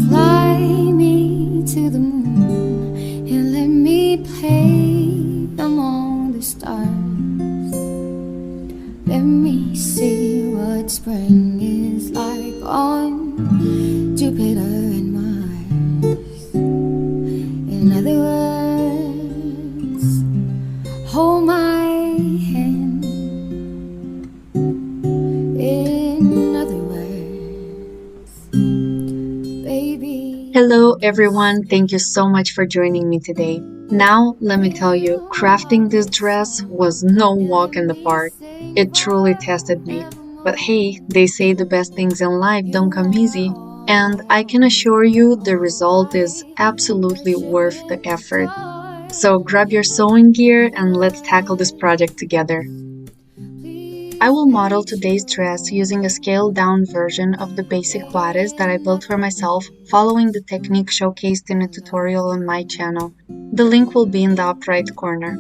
Fly me to the moon and let me play among the stars. Let me see what spring is like on Jupiter and Mars. In other words, hold my hand. In other words, baby. Hello, everyone. Thank you so much for joining me today. Now, let me tell you, crafting this dress was no walk in the park. It truly tested me. But hey, they say the best things in life don't come easy, and I can assure you the result is absolutely worth the effort. So grab your sewing gear and let's tackle this project together. I will model today's dress using a scaled-down version of the basic bodice that I built for myself, following the technique showcased in a tutorial on my channel. The link will be in the upper right corner.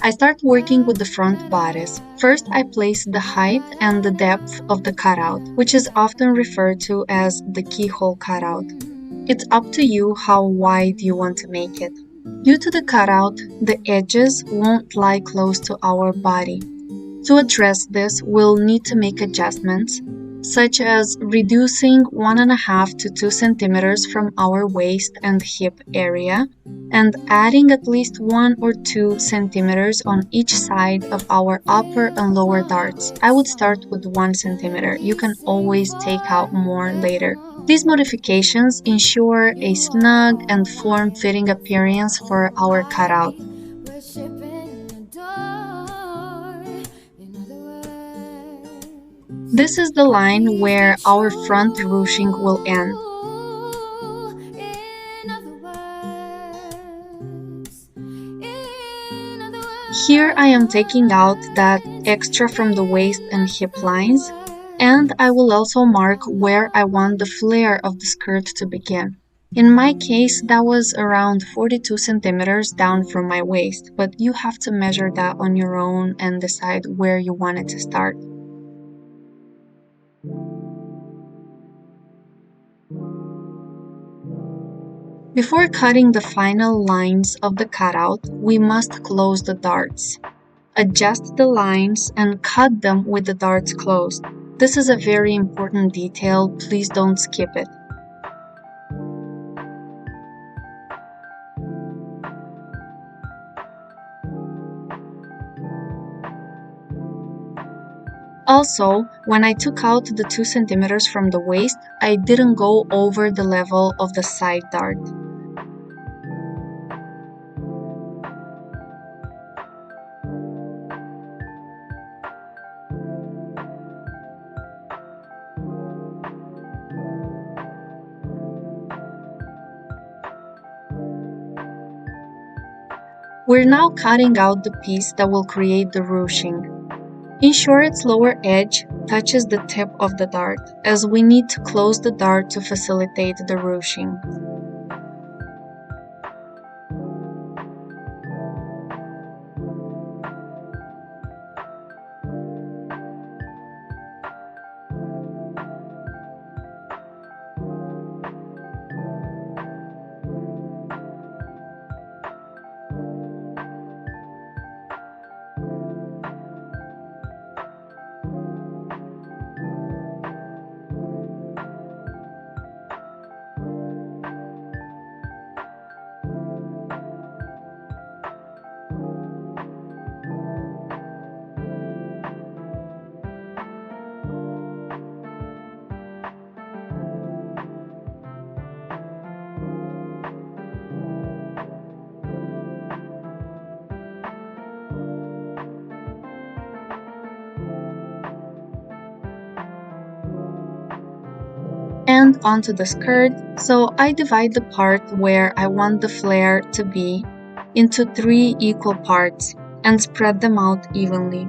I start working with the front bodice. First, I place the height and the depth of the cutout, which is often referred to as the keyhole cutout. It's up to you how wide you want to make it. Due to the cutout, the edges won't lie close to our body. To address this, we'll need to make adjustments, such as reducing 1.5 to 2 centimeters from our waist and hip area, and adding at least 1 or 2 centimeters on each side of our upper and lower darts. I would start with 1 centimeter. You can always take out more later. These modifications ensure a snug and form-fitting appearance for our cutout. This is the line where our front ruching will end. Here I am taking out that extra from the waist and hip lines, and I will also mark where I want the flare of the skirt to begin. In my case, that was around 42 centimeters down from my waist, but you have to measure that on your own and decide where you want it to start. Before cutting the final lines of the cutout, we must close the darts. Adjust the lines and cut them with the darts closed. This is a very important detail, please don't skip it. Also, when I took out the 2 centimeters from the waist, I didn't go over the level of the side dart. We're now cutting out the piece that will create the ruching. Ensure its lower edge touches the tip of the dart, as we need to close the dart to facilitate the ruching. And onto the skirt, so I divide the part where I want the flare to be into 3 equal parts and spread them out evenly.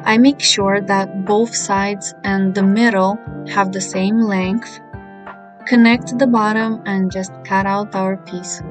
I make sure that both sides and the middle have the same length, connect the bottom, and just cut out our piece.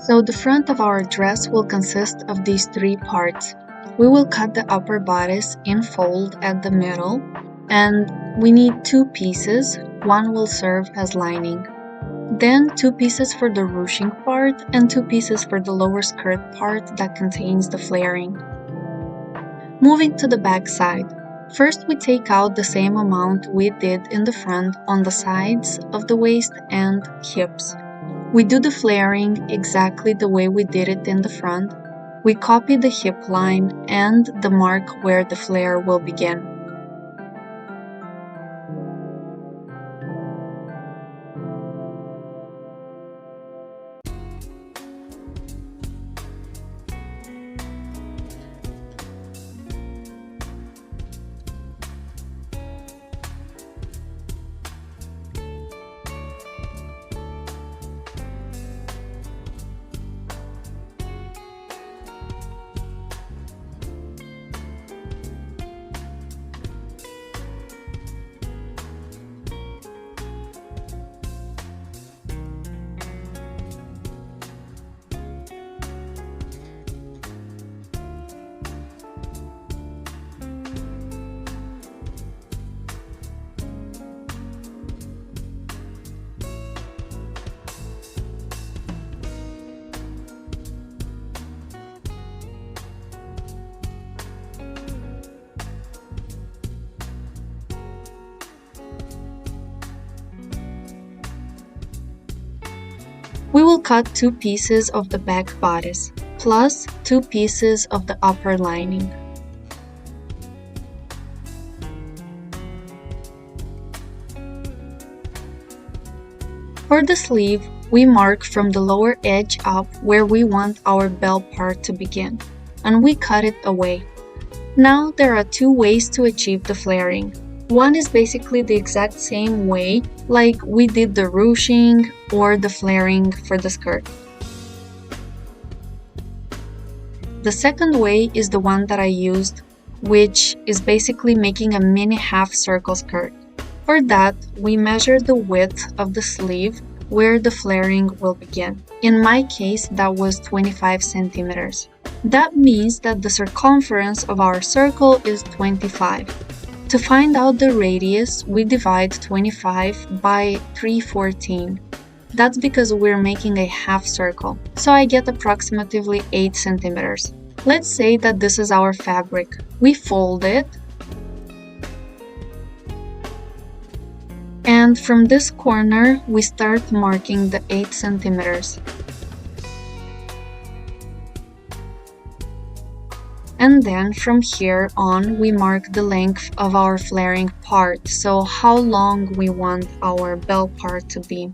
So the front of our dress will consist of these three parts. We will cut the upper bodice in fold at the middle, and we need two pieces. One will serve as lining. Then two pieces for the ruching part and two pieces for the lower skirt part that contains the flaring. Moving to the back side. First we take out the same amount we did in the front on the sides of the waist and hips. We do the flaring exactly the way we did it in the front. We copy the hip line and the mark where the flare will begin. We will cut two pieces of the back bodice, plus two pieces of the upper lining. For the sleeve, we mark from the lower edge up where we want our bell part to begin, and we cut it away. Now there are two ways to achieve the flaring. One is basically the exact same way like we did the ruching or the flaring for the skirt. The second way is the one that I used, which is basically making a mini half circle skirt. For that, we measure the width of the sleeve where the flaring will begin. In my case, that was 25 centimeters. That means that the circumference of our circle is 25. To find out the radius, we divide 25 by 314. That's because we're making a half circle, so I get approximately 8 centimeters. Let's say that this is our fabric. We fold it, and from this corner, we start marking the 8 centimeters. And then from here on, we mark the length of our flaring part, so how long we want our bell part to be.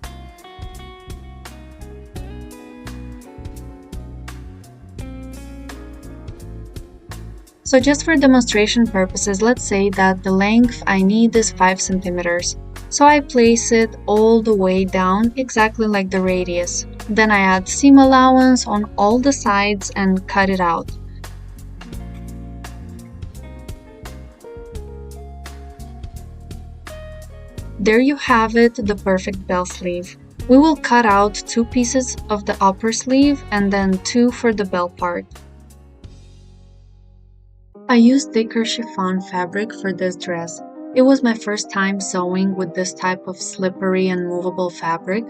So just for demonstration purposes, let's say that the length I need is 5 centimeters. So I place it all the way down, exactly like the radius. Then I add seam allowance on all the sides and cut it out. There you have it, the perfect bell sleeve. We will cut out two pieces of the upper sleeve and then two for the bell part. I used thicker chiffon fabric for this dress. It was my first time sewing with this type of slippery and movable fabric.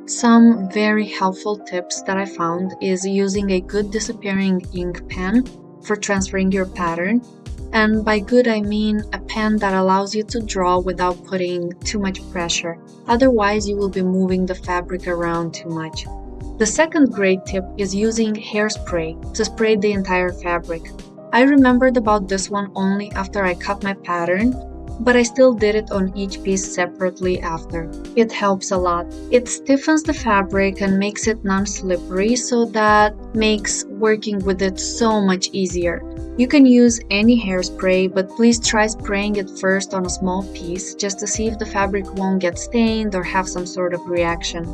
Some very helpful tips that I found is using a good disappearing ink pen for transferring your pattern. And by good, I mean a pen that allows you to draw without putting too much pressure. Otherwise, you will be moving the fabric around too much. The second great tip is using hairspray to spray the entire fabric. I remembered about this one only after I cut my pattern, but I still did it on each piece separately after. It helps a lot. It stiffens the fabric and makes it non-slippery, so that makes working with it so much easier. You can use any hairspray, but please try spraying it first on a small piece just to see if the fabric won't get stained or have some sort of reaction.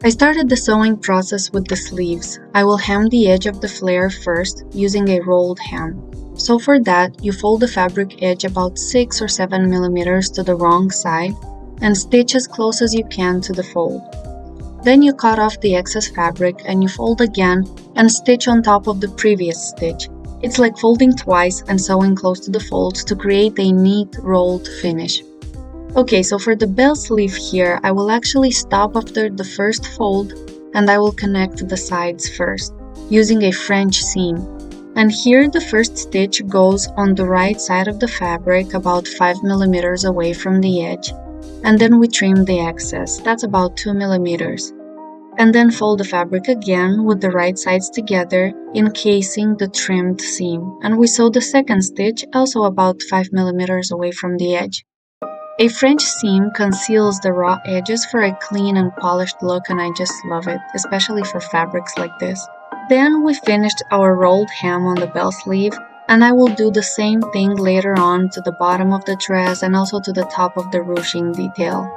I started the sewing process with the sleeves. I will hem the edge of the flare first using a rolled hem. So for that, you fold the fabric edge about 6 or 7 millimeters to the wrong side and stitch as close as you can to the fold. Then you cut off the excess fabric and you fold again and stitch on top of the previous stitch. It's like folding twice and sewing close to the folds to create a neat rolled finish. Okay, so for the bell sleeve here, I will actually stop after the first fold and I will connect the sides first, using a French seam. And here the first stitch goes on the right side of the fabric about 5 millimeters away from the edge, and then we trim the excess, that's about 2 millimeters. And then fold the fabric again with the right sides together, encasing the trimmed seam, and we sew the second stitch also about 5 millimeters away from the edge. A French seam conceals the raw edges for a clean and polished look, and I just love it, especially for fabrics like this. Then we finished our rolled hem on the bell sleeve, and I will do the same thing later on to the bottom of the dress and also to the top of the ruching detail.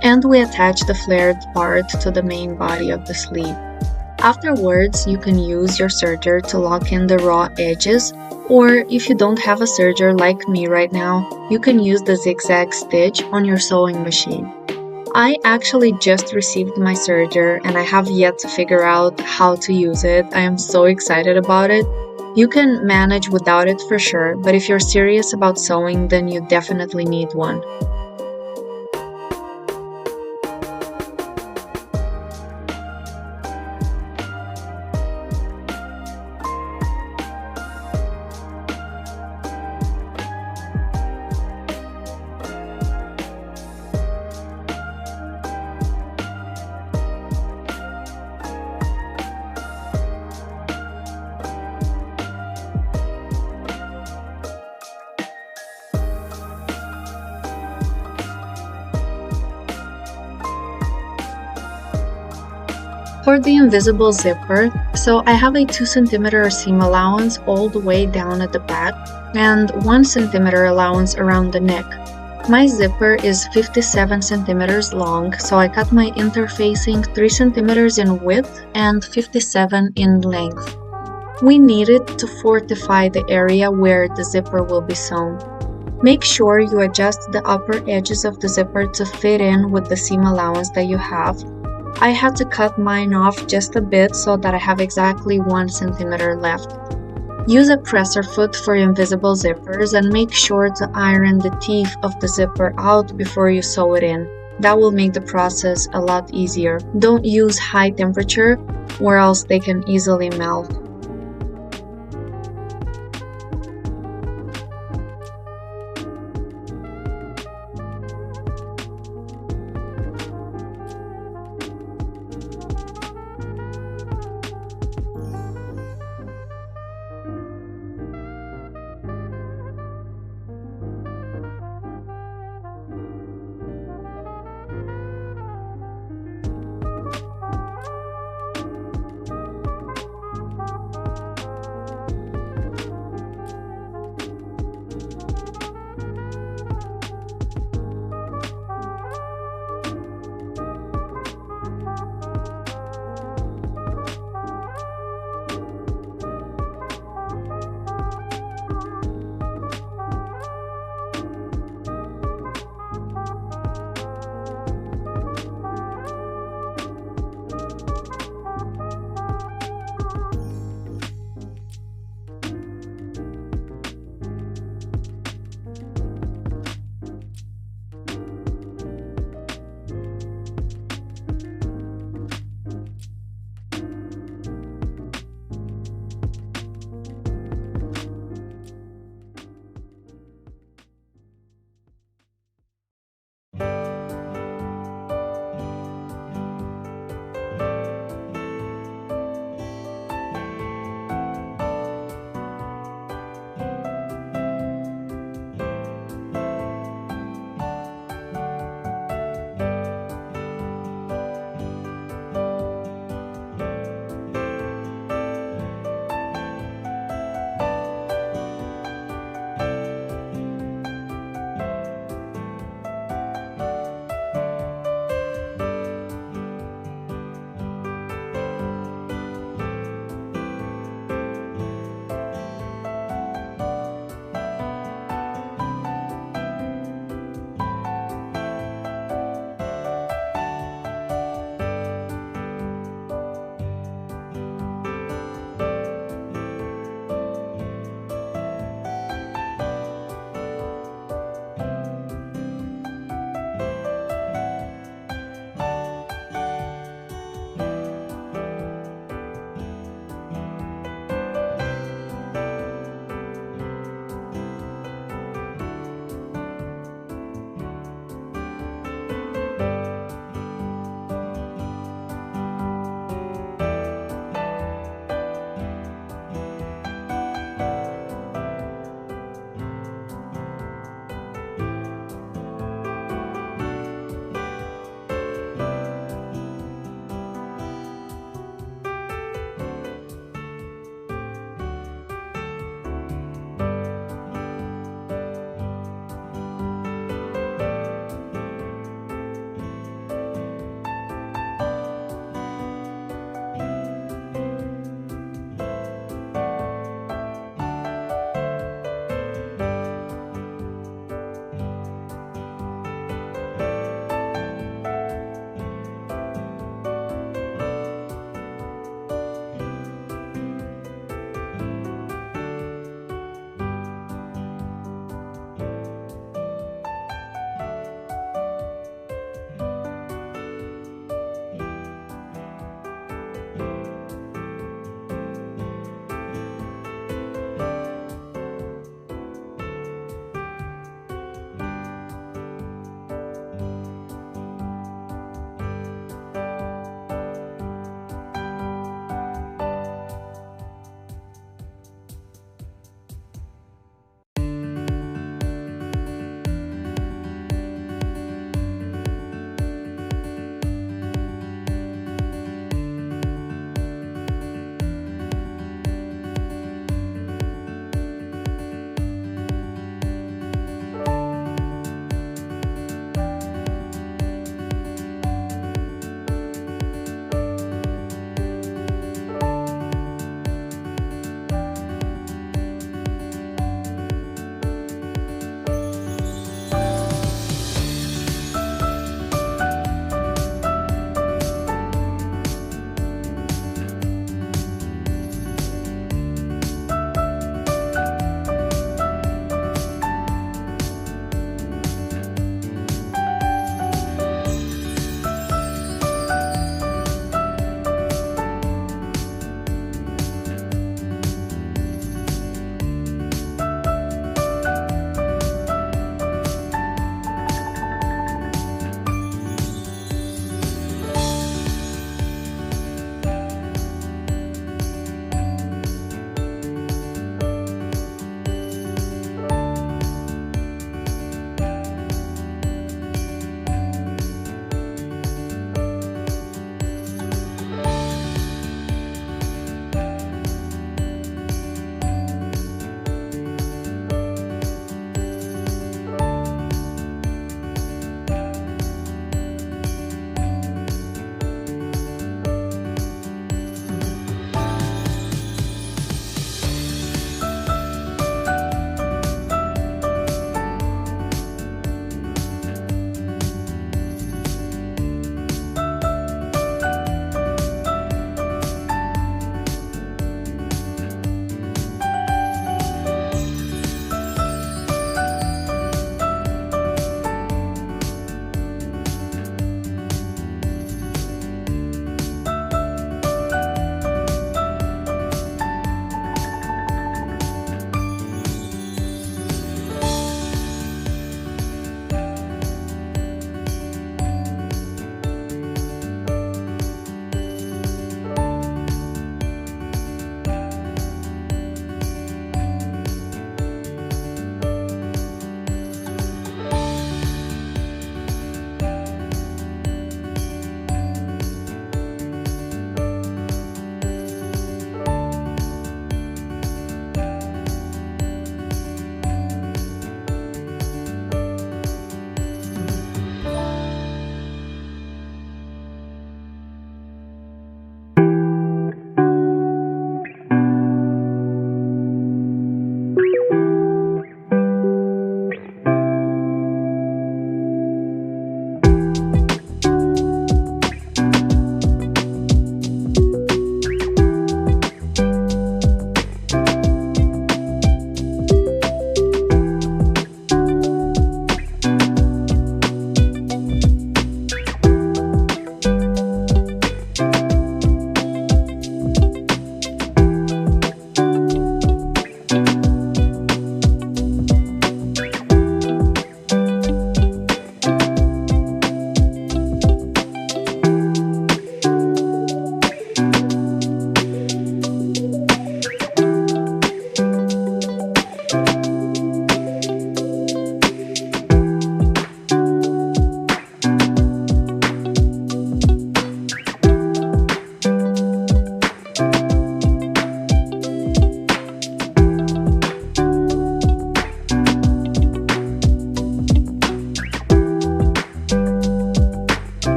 And we attach the flared part to the main body of the sleeve. Afterwards, you can use your serger to lock in the raw edges, or if you don't have a serger like me right now, you can use the zigzag stitch on your sewing machine. I actually just received my serger and I have yet to figure out how to use it. I am so excited about it. You can manage without it for sure, but if you're serious about sewing, then you definitely need one. For the invisible zipper, so I have a 2 cm seam allowance all the way down at the back and 1 cm allowance around the neck. My zipper is 57 centimeters long, so I cut my interfacing 3 centimeters in width and 57 in length. We need it to fortify the area where the zipper will be sewn. Make sure you adjust the upper edges of the zipper to fit in with the seam allowance that you have. I had to cut mine off just a bit so that I have exactly 1 centimeter left. Use a presser foot for invisible zippers and make sure to iron the teeth of the zipper out before you sew it in. That will make the process a lot easier. Don't use high temperature or else they can easily melt.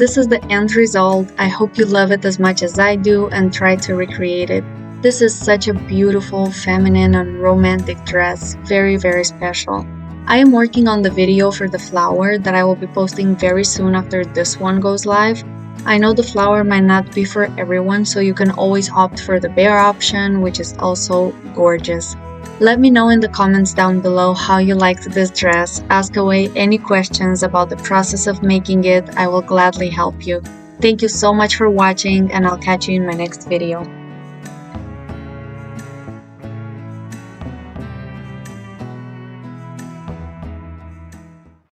this is the end result. I hope you love it as much as I do and try to recreate it. This is such a beautiful, feminine, and romantic dress. Very, very special. I am working on the video for the flower that I will be posting very soon after this one goes live. I know the flower might not be for everyone, so you can always opt for the bare option, which is also gorgeous. Let me know in the comments down below how you liked this dress. Ask away any questions about the process of making it. I will gladly help you. Thank you so much for watching, and I'll catch you in my next video.